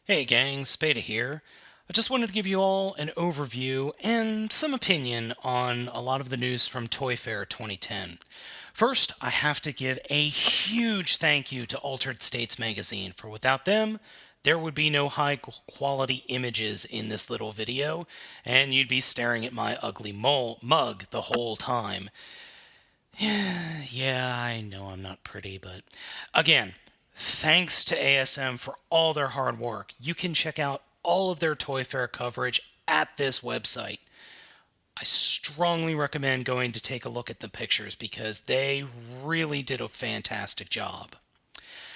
Hey gang, Spada here. I just wanted to give you all an overview and some opinion on a lot of the news from ToyFair 2010. First, I have to give a huge thank you to Altered States magazine, for without them, there would be no high quality images in this little video, and you'd be staring at my ugly mug the whole time. Yeah, I know I'm not pretty, but again, thanks to ASM for all their hard work. You can check out all of their Toy Fair coverage at this website. I strongly recommend going to take a look at the pictures because they really did a fantastic job.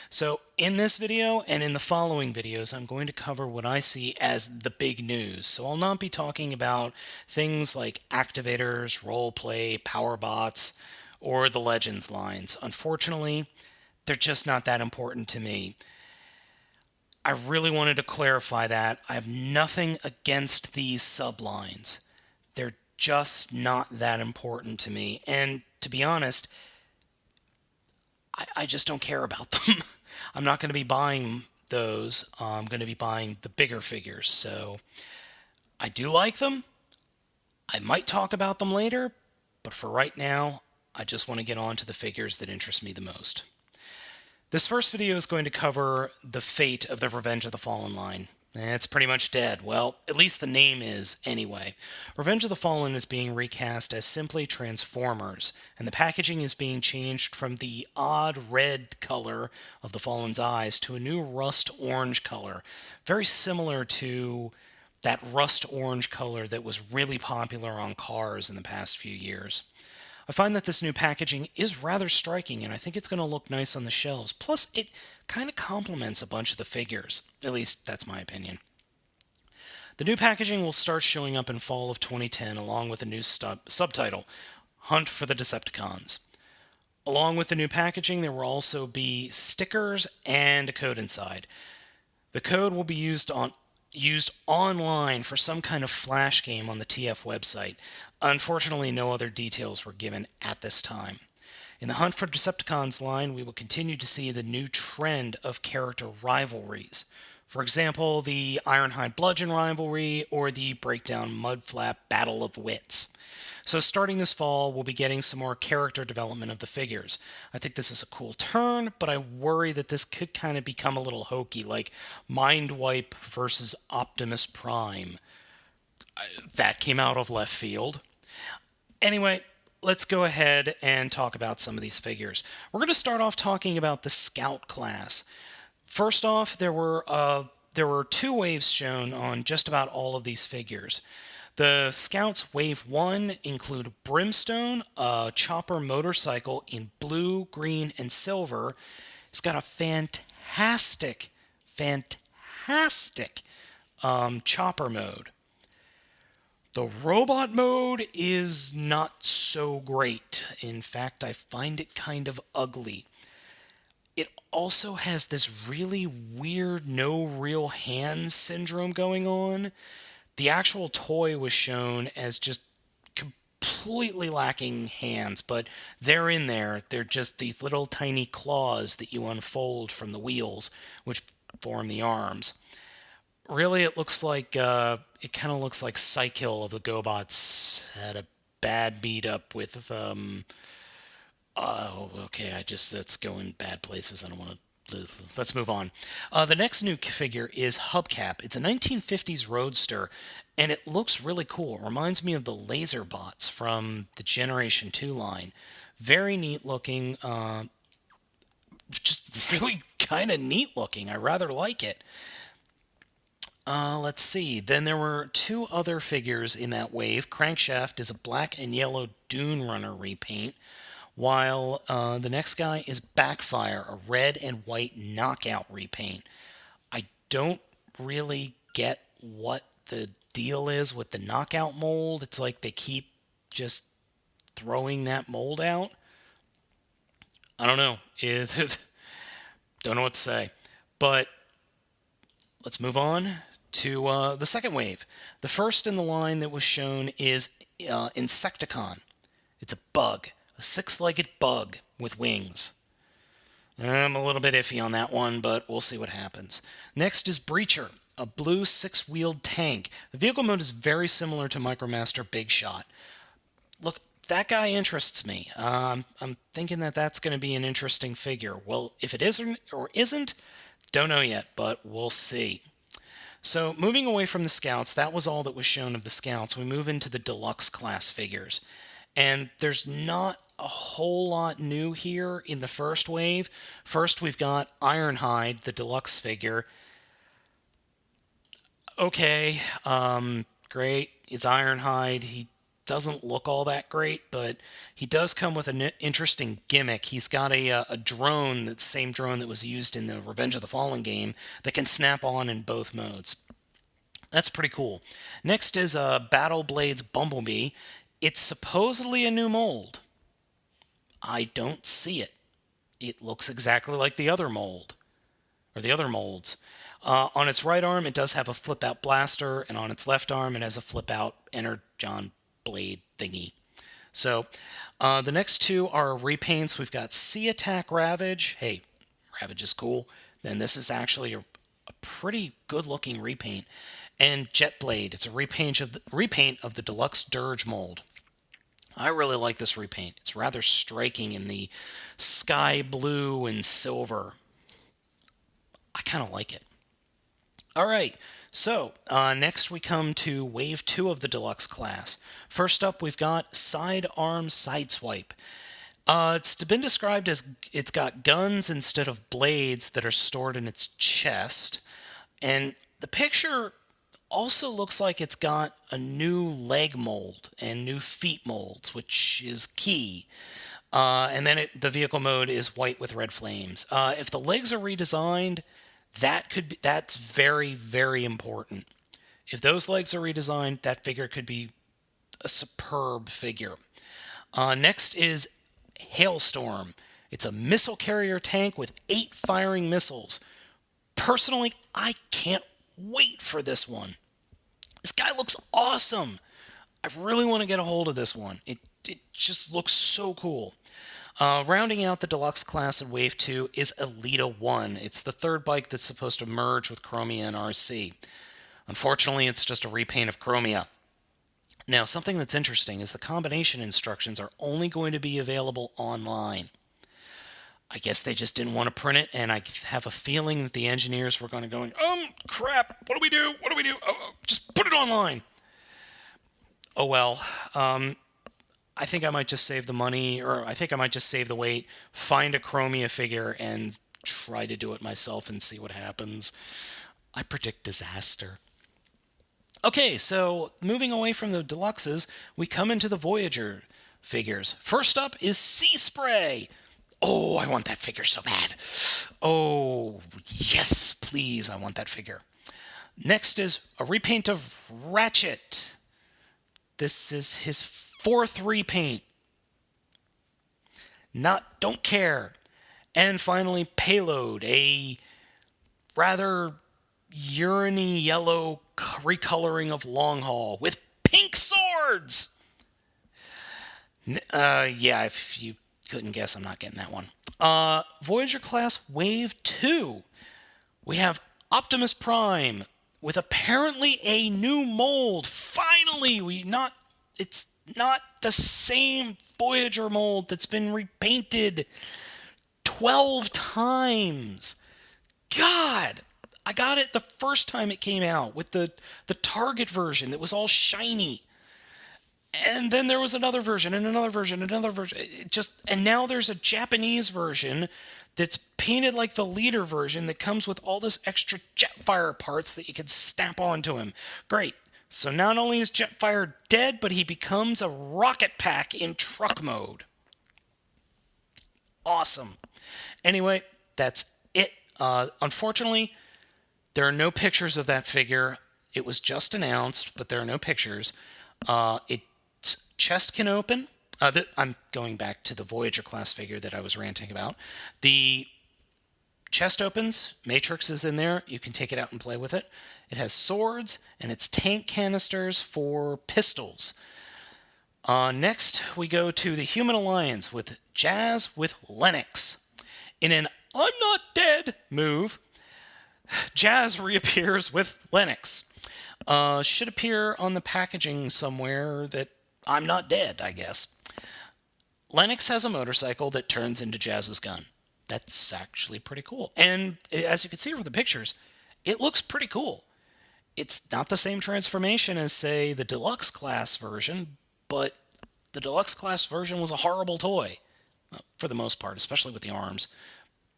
So, in this video and in the following videos, I'm going to cover what I see as the big news. So, I'll not be talking about things like activators, roleplay, power bots, or the Legends lines. Unfortunately, they're just not that important to me. I really wanted to clarify that. I have nothing against these sublines. They're just not that important to me. And to be honest, I just don't care about them. I'm not going to be buying those. I'm going to be buying the bigger figures. So I do like them. I might talk about them later, but for right now, I just want to get on to the figures that interest me the most. This first video is going to cover the fate of the Revenge of the Fallen line. It's pretty much dead. Well, at least the name is, anyway. Revenge of the Fallen is being recast as simply Transformers, and the packaging is being changed from the odd red color of the Fallen's eyes to a new rust orange color, very similar to that rust orange color that was really popular on cars in the past few years. I find that this new packaging is rather striking, and I think it's going to look nice on the shelves. Plus, it kind of complements a bunch of the figures. At least, that's my opinion. The new packaging will start showing up in fall of 2010, along with a new subtitle, Hunt for the Decepticons. Along with the new packaging, there will also be stickers and a code inside. The code will be used online for some kind of flash game on the TF website. Unfortunately, no other details were given at this time. In the Hunt for Decepticons line, we will continue to see the new trend of character rivalries. For example, the Ironhide Bludgeon rivalry or the Breakdown Mudflap Battle of Wits. So starting this fall, we'll be getting some more character development of the figures. I think this is a cool turn, but I worry that this could kind of become a little hokey, like Mindwipe versus Optimus Prime. That came out of left field. Anyway, let's go ahead and talk about some of these figures. We're going to start off talking about the Scout class. First off, there were two waves shown on just about all of these figures. The Scouts Wave 1 include Brimstone, a chopper motorcycle in blue, green, and silver. It's got a fantastic chopper mode. The robot mode is not so great. In fact, I find it kind of ugly. It also has this really weird no real hands syndrome going on. The actual toy was shown as just completely lacking hands, but they're in there. They're just these little tiny claws that you unfold from the wheels, which form the arms. Really, it kind of looks like Psykill of the GoBots had a bad beat up with, oh, okay, that's going bad places. I don't want to. Let's move on. The next new figure is Hubcap. It's a 1950s roadster, and it looks really cool. It reminds me of the laser bots from the Generation 2 line. Very neat looking, just really kind of neat looking. I rather like it. Let's see. Then there were two other figures in that wave. Crankshaft is a black and yellow Dune Runner repaint, while the next guy is Backfire, a red and white knockout repaint. I don't really get what the deal is with the knockout mold. It's like they keep just throwing that mold out. I don't know. Don't know what to say. But let's move on to the second wave. The first in the line that was shown is Insecticon. It's a bug, a six-legged bug with wings. I'm a little bit iffy on that one, but we'll see what happens. Next is Breacher, a blue six-wheeled tank. The vehicle mode is very similar to Micromaster Big Shot. Look, that guy interests me. I'm thinking that that's going to be an interesting figure. Well, if it isn't or isn't, don't know yet, but we'll see. So, moving away from the Scouts, that was all that was shown of the Scouts. We move into the Deluxe class figures. And there's not a whole lot new here in the first wave. First, we've got Ironhide, the Deluxe figure. Okay, great. It's Ironhide. He doesn't look all that great, but he does come with an interesting gimmick. He's got a drone, the same drone that was used in the Revenge of the Fallen game, that can snap on in both modes. That's pretty cool. Next is Battle Blade's Bumblebee. It's supposedly a new mold. I don't see it. It looks exactly like the other mold, or the other molds. On its right arm, it does have a flip-out blaster, and on its left arm, it has a flip-out energon blade thingy. So, the next two are repaints. We've got Sea Attack Ravage. Hey, Ravage is cool. Then this is actually a pretty good-looking repaint. And Jetblade. It's a repaint of the Deluxe Dirge mold. I really like this repaint. It's rather striking in the sky blue and silver. I kind of like it. All right, so next we come to Wave 2 of the Deluxe class. First up, we've got Sidearm Sideswipe. It's been described as it's got guns instead of blades that are stored in its chest. And the picture also looks like it's got a new leg mold and new feet molds, which is key. And then the vehicle mode is white with red flames. If the legs are redesigned, that's very, very important. If those legs are redesigned, that figure could be a superb figure. Next is Hailstorm. It's a missile carrier tank with 8 firing missiles. Personally, I can't wait for this one. This guy looks awesome. I really want to get a hold of this one. It just looks so cool. Rounding out the Deluxe class in Wave 2 is Elita 1. It's the third bike that's supposed to merge with Chromia and RC. Unfortunately, it's just a repaint of Chromia. Now, something that's interesting is the combination instructions are only going to be available online. I guess they just didn't want to print it, and I have a feeling that the engineers were going to go, crap, what do we do? What do we do? Oh, just put it online. Oh, well, I think I might just save the money, or I think I might just save the wait, find a Chromia figure, and try to do it myself and see what happens. I predict disaster. Okay, so moving away from the Deluxes, we come into the Voyager figures. First up is Sea Spray. Oh, I want that figure so bad. Oh, yes, please, I want that figure. Next is a repaint of Ratchet. This is his 4th repaint. Don't care. And finally, Payload, a rather urine yellow recoloring of Long Haul with pink swords. Yeah, if you couldn't guess, I'm not getting that one. Voyager class Wave 2. We have Optimus Prime with apparently a new mold. Finally, it's not the same Voyager mold that's been repainted 12 times. God, I got it the first time it came out with the Target version that was all shiny. And then there was another version, and another version, and another version. And now there's a Japanese version that's painted like the leader version that comes with all this extra Jetfire parts that you can snap onto him. Great. So not only is Jetfire dead, but he becomes a rocket pack in truck mode. Awesome. Anyway, that's it. Unfortunately, there are no pictures of that figure. It was just announced, but there are no pictures. Its chest can open. I'm going back to the Voyager class figure that I was ranting about. The chest opens. Matrix is in there. You can take it out and play with it. It has swords, and it's tank canisters for pistols. Next, we go to the Human Alliance with Jazz with Lennox. In an I'm not dead move, Jazz reappears with Lennox. Should appear on the packaging somewhere that I'm not dead, I guess. Lennox has a motorcycle that turns into Jazz's gun. That's actually pretty cool. And as you can see from the pictures, it looks pretty cool. It's not the same transformation as, say, the Deluxe class version, but the Deluxe class version was a horrible toy, for the most part, especially with the arms.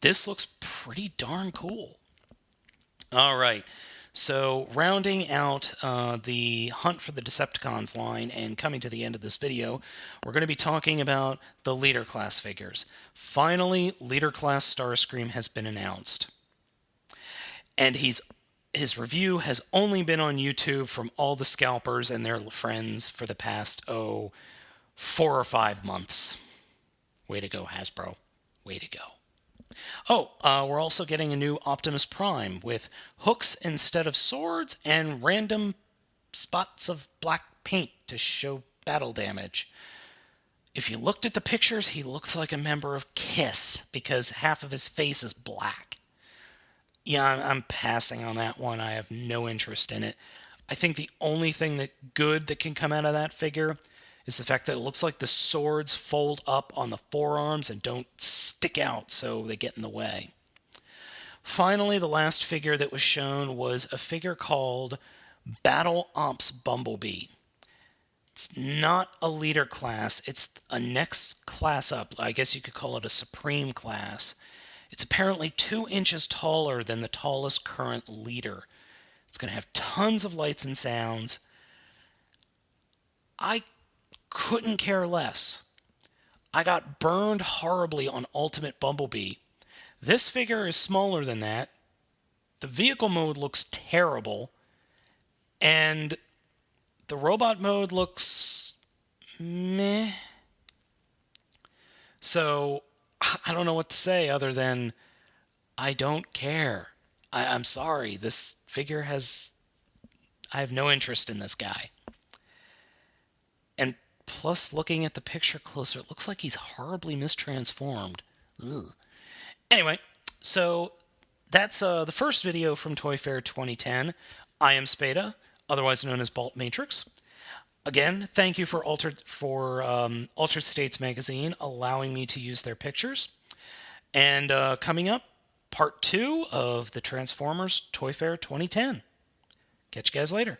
This looks pretty darn cool. All right, so rounding out the Hunt for the Decepticons line and coming to the end of this video, we're going to be talking about the Leader class figures. Finally, Leader class Starscream has been announced. And his review has only been on YouTube from all the scalpers and their friends for the past, 4 or 5 months. Way to go, Hasbro. Way to go. We're also getting a new Optimus Prime with hooks instead of swords and random spots of black paint to show battle damage. If you looked at the pictures, he looks like a member of KISS because half of his face is black. Yeah, I'm passing on that one. I have no interest in it. I think the only thing that can come out of that figure is the fact that it looks like the swords fold up on the forearms and don't stick out so they get in the way. Finally, the last figure that was shown was a figure called Battle Ops Bumblebee. It's not a leader class. It's a next class up. I guess you could call it a supreme class. It's apparently 2 inches taller than the tallest current leader. It's going to have tons of lights and sounds. I couldn't care less. I got burned horribly on Ultimate Bumblebee. This figure is smaller than that. The vehicle mode looks terrible. And the robot mode looks meh. So, I don't know what to say other than I don't care. I'm sorry. This figure I have no interest in this guy. And plus, looking at the picture closer, it looks like he's horribly mistransformed. Ugh. Anyway, so that's the first video from ToyFair 2010. I am Spada, otherwise known as Baltmatrix. Again, thank you for Altered States Magazine allowing me to use their pictures. And coming up, part 2 of the Transformers ToyFair 2010. Catch you guys later.